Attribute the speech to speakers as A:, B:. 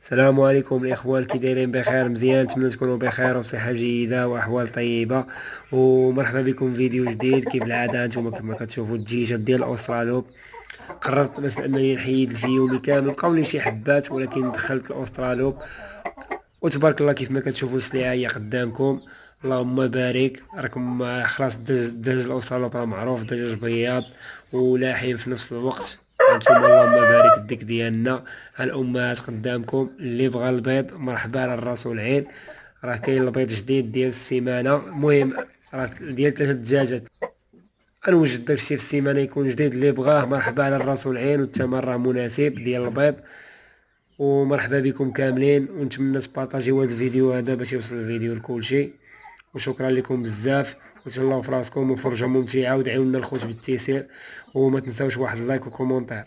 A: السلام عليكم الاخوان، كي دايرين؟ بخير؟ مزيان؟ نتمنى تكونوا بخير وبصحه جيده واحوال طيبه. ومرحبا بكم في فيديو جديد. كيف العاده انتم كما كتشوفوا الدجاجه ديال الاوسترالوب. قررت باش انني نحيد الفيومي كامل، بقاو لي شي حبات ولكن دخلت الاوسترالوب. وتبارك الله كيف ما كتشوفوا السلعه هي قدامكم. اللهم بارك. راكم خلاص الدجاج الاوسترالوب راه معروف، دجاج بياض ولاحم في نفس الوقت. هانتوما اللهم بارك الديك ديالنا. ها الامهات قدامكم، اللي بغى البيض مرحبا على الراس والعين. راه كاين البيض جديد ديال السيمانه، المهم راه ديال 3 دجاجات. غنوجد داكشي في السيمانه يكون جديد، اللي بغاه مرحبا على الراس والعين، والثمن راه مناسب ديال البيض. ومرحبا بكم كاملين، ونتمنى تبارطاجيو هذا الفيديو هذا باش يوصل الفيديو لكلشي. وشكرا لكم بزاف، وتهلاو في راسكم، وفرجه ممتعه، ودعيو لنا الخوت بالتيسير. وما تنساوش واحد اللايك وكومونتير.